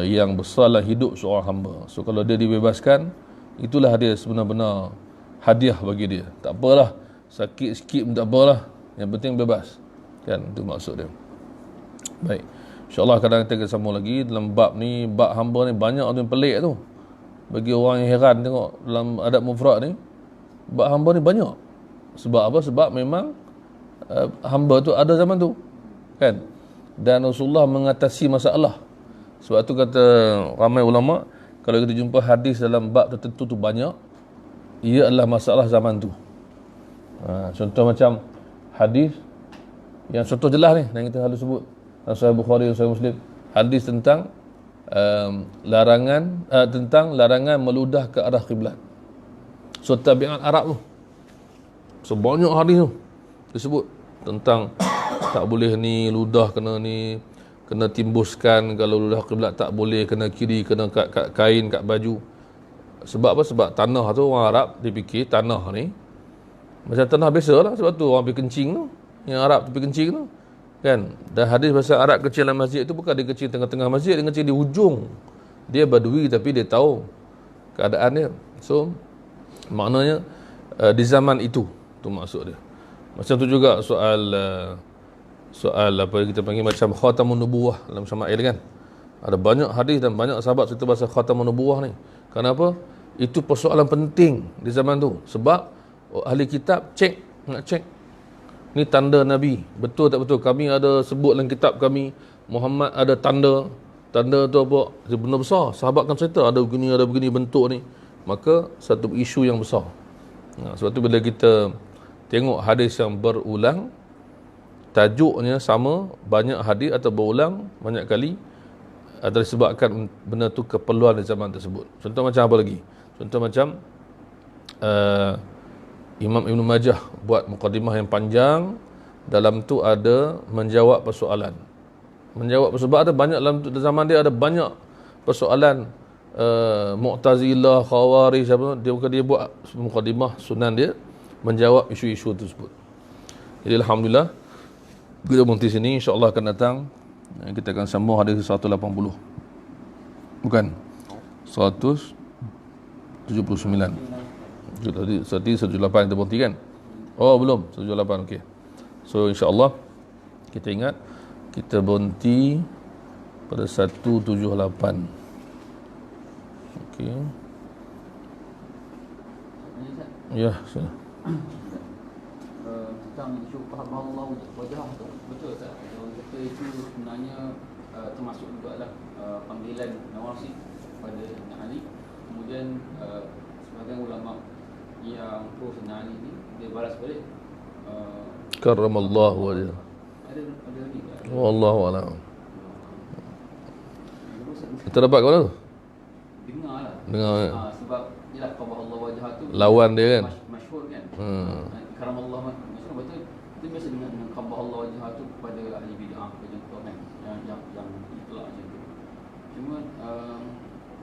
yang besarlah hidup seorang hamba. So kalau dia dibebaskan, itulah dia sebenar-benar hadiah bagi dia. Tak apalah, sakit sikit pun tak apalah, yang penting bebas, kan. Itu maksud dia. Baik, InsyaAllah kadang kita akan sambung lagi dalam bab ni. Bab hamba ni banyak tu yang pelik tu, bagi orang yang heran tengok dalam adab mufrad ni. Bab hamba ni banyak. Sebab apa? Sebab memang hamba tu ada zaman tu, kan. Dan Rasulullah mengatasi masalah. Sebab tu kata ramai ulama, kalau kita jumpa hadis dalam bab tertentu tu banyak, ia adalah masalah zaman tu. Contoh macam hadis yang contoh jelas ni yang kita selalu sebut dalam Sahih Bukhari dan Sahih Muslim, hadis tentang larangan meludah ke arah kiblat. So tabiat Arab tu, so banyak hadis tu disebut tentang tak boleh ni ludah kena timbuskan, kalau ludah kiblat tak boleh, kena kiri, kena kat kain, kat baju. Sebab apa? Sebab tanah tu orang Arab dia fikir tanah ni macam tanah biasa lah. Sebab tu orang pergi kencing tu, yang Arab tu pergi kencing tu, kan. Dan hadis pasal Arab kecil dalam masjid tu, bukan dia kecil tengah-tengah masjid, dia kecil di hujung. Dia badui tapi dia tahu keadaan dia. So maknanya di zaman itu, tu maksud dia. Macam tu juga soal apa yang kita panggil macam khatamun nubuwah dalam Syama'il kan. Ada banyak hadis dan banyak sahabat cerita pasal khatamun nubuwah ni. Kenapa? Itu persoalan penting di zaman tu. Sebab ahli kitab nak cek ni tanda Nabi, betul tak betul? Kami ada sebut dalam kitab kami, Muhammad ada tanda tu apa? Dia benda besar. Sahabat kan cerita ada begini bentuk ni. Maka satu isu yang besar. Sebab tu bila kita tengok hadis yang berulang, tajuknya sama, banyak hadis atau berulang banyak kali, adalah disebabkan benda tu keperluan di zaman tersebut. Contoh macam apa lagi? Contoh macam Imam Ibn Majah buat mukadimah yang panjang, dalam tu ada menjawab persoalan. Sebab ada banyak dalam zaman dia ada banyak persoalan Mu'tazilah, Khawarij apa, dia buat mukadimah sunan dia menjawab isu-isu tersebut. Jadi alhamdulillah kita berhenti sini, insya-Allah akan datang kita akan sambung hadis 180. Bukan 179. Tadi 178 kita berhenti kan? Oh belum, 178. Okey. So insya-Allah kita ingat kita berhenti pada 178. Okey. Ya, sila. Tentang isu faham Allah wajah tu, betul tak? Orang kata itu sebenarnya termasuk juga lah panggilan Nawasib pada Sayyidina Ali. Kemudian sebagian ulama yang pro Sayyidina Ali ni dia balas balik Karramallahu wajhah. Ada lagi tak? Wallahu a'lam. Kita dapat ke mana tu? Dengar lah. Dengar. Sebab ialah qabah Allah wajah tu Lawan dia kan? Masyhur kan. Karamallah masyhur, betul. Itu biasa dengan qabah Allah wajah tu kepada ahli bid'ah contoh kan. Yang itlak macam tu. Cuma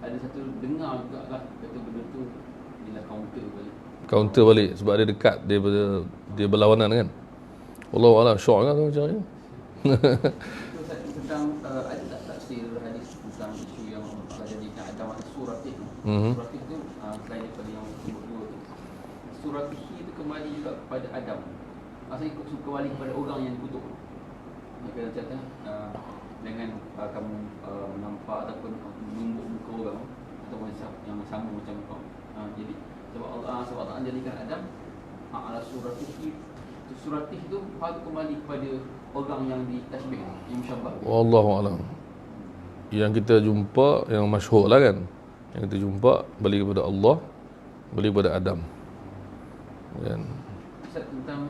ada satu dengar juga lah kata benda tu ialah counter balik Sebab dia dekat, dia berlawanan kan. Wallahu a'lam, syok kan tu macam ni. Tentang ada tak tafsir hadis tentang isu yang jadikan ada suratih. Suratih tu selain daripada yang dua tu, suratih itu kembali juga kepada Adam. Maksudnya kembali kepada orang yang dikutuk. Maka kata dengan kamu menampak ataupun menumbuk muka orang atau yang sama macam kau. Jadi sebab Allah jadikan Adam ala suratih tu harus kembali kepada orang yang ditasbih, yang musyabbah. Wallahu a'lam. Yang kita jumpa yang masyhur lah kan. Yang kita jumpa balik kepada Allah, balik kepada Adam. Kan. Ustaz, tentang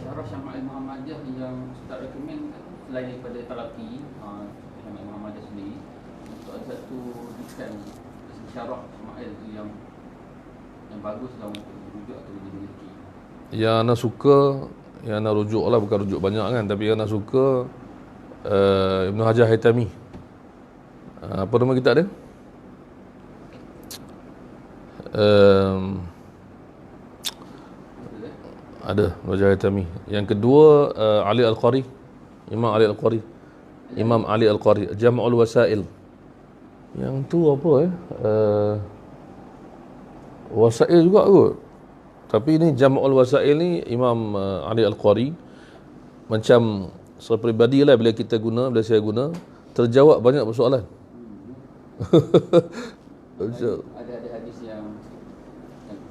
syarah Syama'il Muhammadiyah yang Ustaz recommend selain daripada Talaqi Syama'il Muhammadiyah sendiri, untuk ada satu rujukan syarah Syama'il tu yang bagus lah untuk rujuk atau diliti. Yang anak suka, yang anak rujuk lah, bukan rujuk banyak kan, tapi yang anak suka Ibn Hajar Haytami. Apa nama kitab dia? Ada Ibn Hajar Haytami. Yang kedua Ali Al-Qari, Imam Ali Al-Qari, Imam Ali Al-Qari, Jam'ul Wasail. Yang tu apa Wasail juga kot. Tapi ini Jam'ul Wasail ni Imam Ali Al-Qari, macam secara peribadi lah, bila saya guna, terjawab banyak persoalan. Ada hadis yang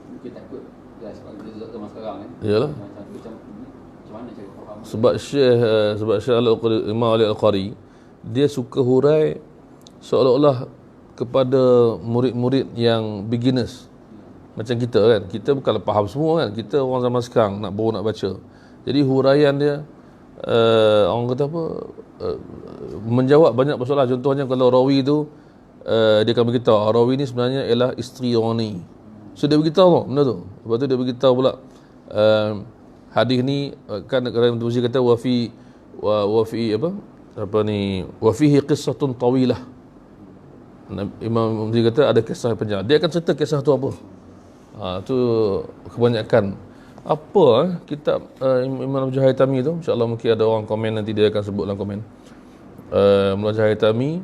mungkin takut ya, sebab kita zaman sekarang kan. Yalah. Macam mana cara faham? Sebab Syekh Imam Ali Al-Qari dia suka hurai seolah-olah kepada murid-murid yang beginners. Macam kita kan, kita bukanlah faham semua kan, kita orang zaman sekarang baru nak baca. Jadi huraian dia orang kata apa, menjawab banyak persoalan. Contohnya kalau rawi tu dia akan beritahu rawi ni sebenarnya ialah isteri orang ni. So dia beritahu benda tu. Lepas tu dia beritahu pula hadis ni kan, kalau Tuzi kata wa fi qissatun tawilah. Imam Tuzi kata ada kisah panjang. Dia akan cerita kisah tu apa. Tu kebanyakan apa kitab Imam Al Haytami tu, insya-Allah mungkin ada orang komen nanti, dia akan sebut dalam komen. Imam Al Haytami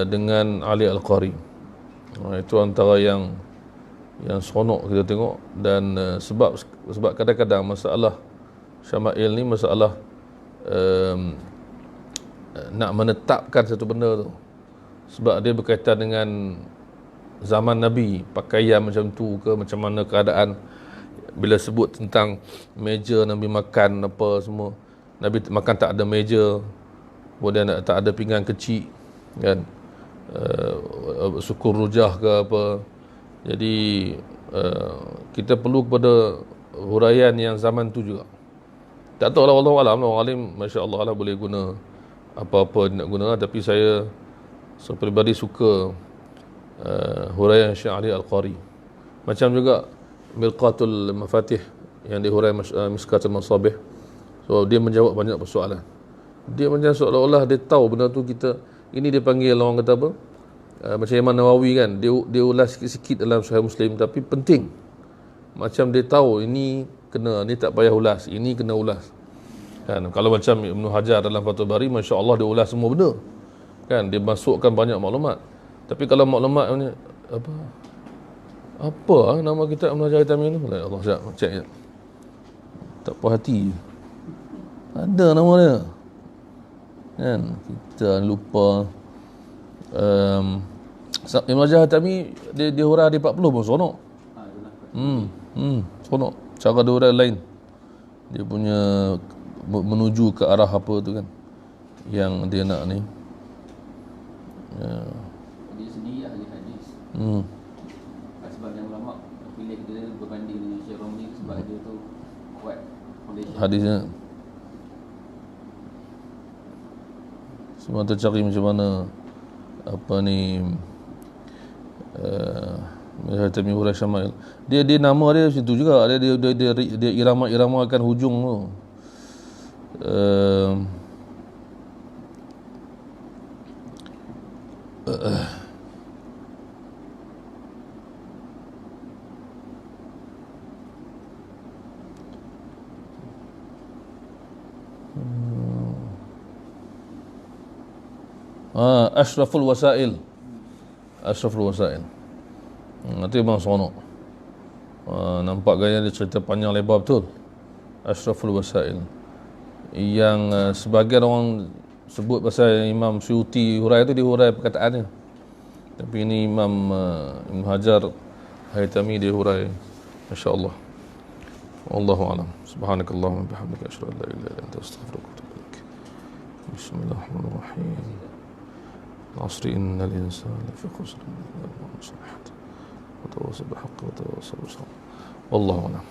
dengan Ali Al-Qari. Itu antara yang seronok kita tengok. Dan sebab kadang-kadang masalah syama'il ni masalah nak menetapkan satu benda tu, sebab dia berkaitan dengan zaman Nabi, pakaian macam tu ke, macam mana keadaan. Bila sebut tentang meja Nabi makan apa semua, Nabi makan tak ada meja, kemudian tak ada pinggan kecil kan, sukur rujah ke apa. Jadi kita perlu kepada huraian yang zaman tu juga. Tak tahu lah, wallahu alam, orang alim masya-Allah lah boleh guna apa-apa nak guna, tapi saya sepribadi suka huraian Syekh Ali Al-Qari. Macam juga Mirqatul Mafatih yang dihurai Miskatul Masabih. So dia menjawab banyak persoalan. Dia macam seolah-olah dia tahu benda tu kita, ini dia panggil orang kata apa, macam Imam Nawawi kan, dia ulas sikit-sikit dalam Sahih Muslim, tapi penting. Macam dia tahu ini kena, ni tak payah ulas, ini kena ulas kan. Kalau macam Ibnu Hajar dalam Fathul Bari, masya-Allah dia ulas semua benda kan, dia masukkan banyak maklumat. Tapi kalau maklumat ni apa nama kitab Ibnu Hajar Al-Haytami ni? Allah, sekejap cek je. Tak puas hati. Ada nama dia kan, kita lupa. Ibnu Hajar Al-Haytami dia hurai di 40 pun seronok. Seronok. Cara dia hurai lain. Dia punya menuju ke arah apa tu kan, yang dia nak ni. Dia sendiri ahli hadis. Sebagian ulama pilih dia berbanding dengan Syekh Romli sebab dia tu kuat foundation Hadisnya. Semua tercari macam mana apa ni Haytami Hurai Syama'il. Dia nama dia macam tu juga. Dia irama-iramakan hujung tu. Ashraful Wasail. Ashraful Wasail. Nanti memang seronok. Nampak gaya dia cerita panjang lebar betul. Ashraful Wasail. Yang sebagian orang sebut pasal Imam Suyuti hurai tu, dia hurai perkataannya. Tapi ini Imam Ibn Hajar Haytami dia hurai. Masya-Allah. Wallahu a'lam. Subhanakallahumma bihamdika asyhadu an la ilaha illa anta astaghfiruka wa atubu ilaik. Bismillahirrahmanirrahim. العصر إن الإنسان لفي خسر إلا الذين آمنوا وعملوا الصالحات وتواصوا بالحق وتواصوا بالصبر والله أعلم.